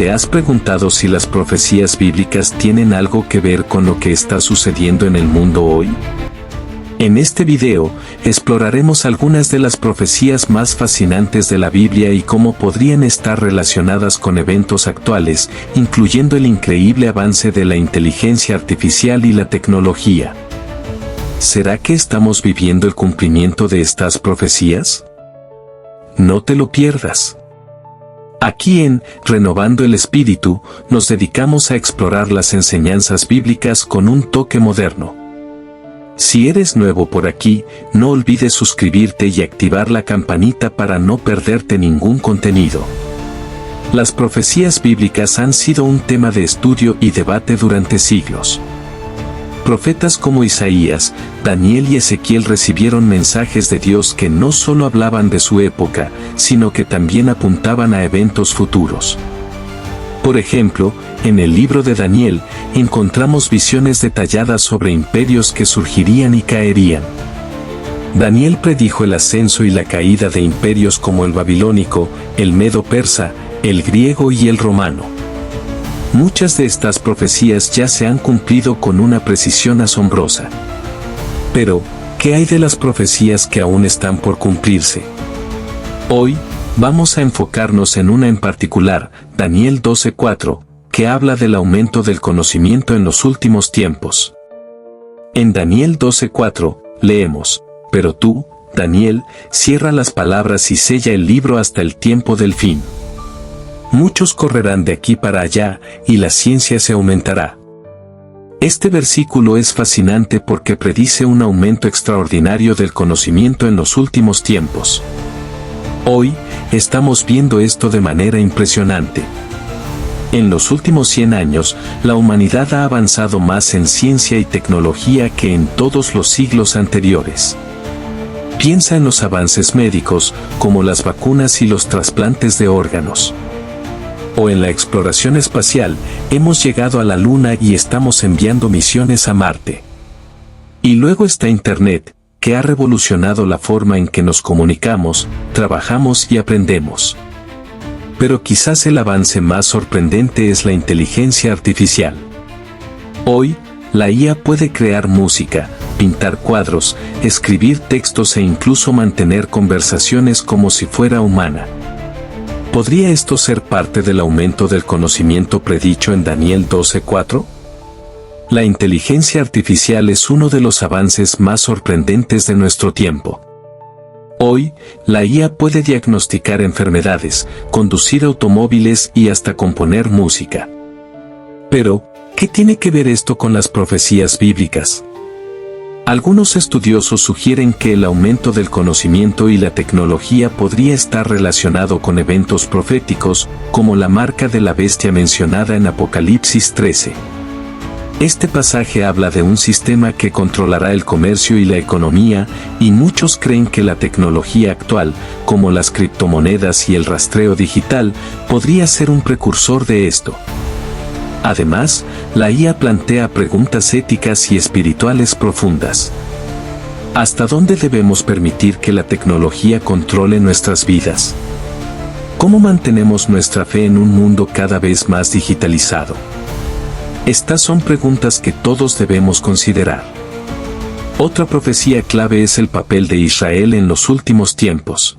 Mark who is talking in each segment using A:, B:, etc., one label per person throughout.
A: ¿Te has preguntado si las profecías bíblicas tienen algo que ver con lo que está sucediendo en el mundo hoy? En este video, exploraremos algunas de las profecías más fascinantes de la Biblia y cómo podrían estar relacionadas con eventos actuales, incluyendo el increíble avance de la inteligencia artificial y la tecnología. ¿Será que estamos viviendo el cumplimiento de estas profecías? No te lo pierdas. Aquí en Renovando el Espíritu, nos dedicamos a explorar las enseñanzas bíblicas con un toque moderno. Si eres nuevo por aquí, no olvides suscribirte y activar la campanita para no perderte ningún contenido. Las profecías bíblicas han sido un tema de estudio y debate durante siglos. Profetas como Isaías, Daniel y Ezequiel recibieron mensajes de Dios que no solo hablaban de su época, sino que también apuntaban a eventos futuros. Por ejemplo, en el libro de Daniel, encontramos visiones detalladas sobre imperios que surgirían y caerían. Daniel predijo el ascenso y la caída de imperios como el babilónico, el medo-persa, el griego y el romano. Muchas de estas profecías ya se han cumplido con una precisión asombrosa. Pero, ¿qué hay de las profecías que aún están por cumplirse? Hoy, vamos a enfocarnos en una en particular, Daniel 12:4, que habla del aumento del conocimiento en los últimos tiempos. En Daniel 12:4, leemos, «Pero tú, Daniel, cierra las palabras y sella el libro hasta el tiempo del fin. Muchos correrán de aquí para allá, y la ciencia se aumentará». Este versículo es fascinante porque predice un aumento extraordinario del conocimiento en los últimos tiempos. Hoy, estamos viendo esto de manera impresionante. En los últimos 100 años, la humanidad ha avanzado más en ciencia y tecnología que en todos los siglos anteriores. Piensa en los avances médicos, como las vacunas y los trasplantes de órganos. O en la exploración espacial, hemos llegado a la Luna y estamos enviando misiones a Marte. Y luego está Internet, que ha revolucionado la forma en que nos comunicamos, trabajamos y aprendemos. Pero quizás el avance más sorprendente es la inteligencia artificial. Hoy, la IA puede crear música, pintar cuadros, escribir textos e incluso mantener conversaciones como si fuera humana. ¿Podría esto ser parte del aumento del conocimiento predicho en Daniel 12:4? La inteligencia artificial es uno de los avances más sorprendentes de nuestro tiempo. Hoy, la IA puede diagnosticar enfermedades, conducir automóviles y hasta componer música. Pero, ¿qué tiene que ver esto con las profecías bíblicas? Algunos estudiosos sugieren que el aumento del conocimiento y la tecnología podría estar relacionado con eventos proféticos, como la marca de la bestia mencionada en Apocalipsis 13. Este pasaje habla de un sistema que controlará el comercio y la economía, y muchos creen que la tecnología actual, como las criptomonedas y el rastreo digital, podría ser un precursor de esto. Además, la IA plantea preguntas éticas y espirituales profundas. ¿Hasta dónde debemos permitir que la tecnología controle nuestras vidas? ¿Cómo mantenemos nuestra fe en un mundo cada vez más digitalizado? Estas son preguntas que todos debemos considerar. Otra profecía clave es el papel de Israel en los últimos tiempos.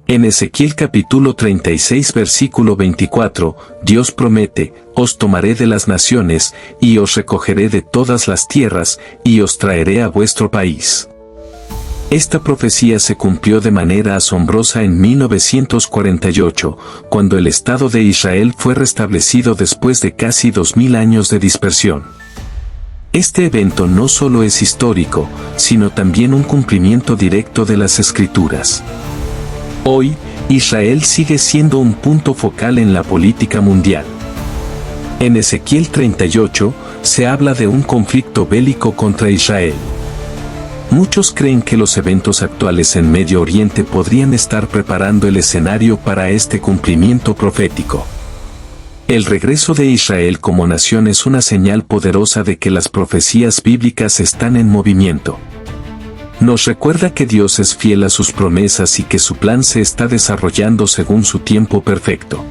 A: En Ezequiel capítulo 36 versículo 24, Dios promete, «Os tomaré de las naciones, y os recogeré de todas las tierras, y os traeré a vuestro país». Esta profecía se cumplió de manera asombrosa en 1948, cuando el Estado de Israel fue restablecido después de casi 2000 años de dispersión. Este evento no solo es histórico, sino también un cumplimiento directo de las Escrituras. Hoy, Israel sigue siendo un punto focal en la política mundial. En Ezequiel 38, se habla de un conflicto bélico contra Israel. Muchos creen que los eventos actuales en Medio Oriente podrían estar preparando el escenario para este cumplimiento profético. El regreso de Israel como nación es una señal poderosa de que las profecías bíblicas están en movimiento. Nos recuerda que Dios es fiel a sus promesas y que su plan se está desarrollando según su tiempo perfecto.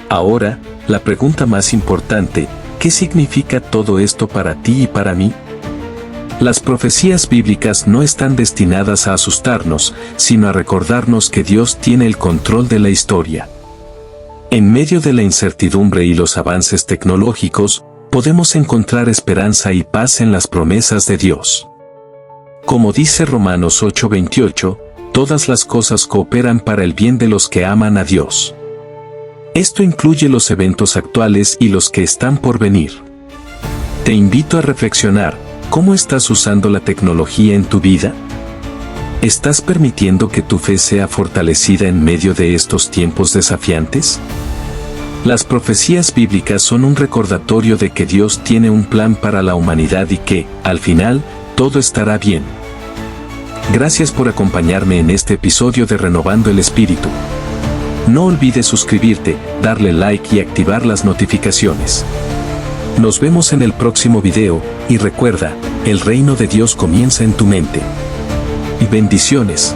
A: Ahora, la pregunta más importante, ¿qué significa todo esto para ti y para mí? Las profecías bíblicas no están destinadas a asustarnos, sino a recordarnos que Dios tiene el control de la historia. En medio de la incertidumbre y los avances tecnológicos, podemos encontrar esperanza y paz en las promesas de Dios. Como dice Romanos 8:28, todas las cosas cooperan para el bien de los que aman a Dios. Esto incluye los eventos actuales y los que están por venir. Te invito a reflexionar, ¿cómo estás usando la tecnología en tu vida? ¿Estás permitiendo que tu fe sea fortalecida en medio de estos tiempos desafiantes? Las profecías bíblicas son un recordatorio de que Dios tiene un plan para la humanidad y que, al final, todo estará bien. Gracias por acompañarme en este episodio de Renovando el Espíritu. No olvides suscribirte, darle like y activar las notificaciones. Nos vemos en el próximo video, y recuerda, el reino de Dios comienza en tu mente. Y bendiciones.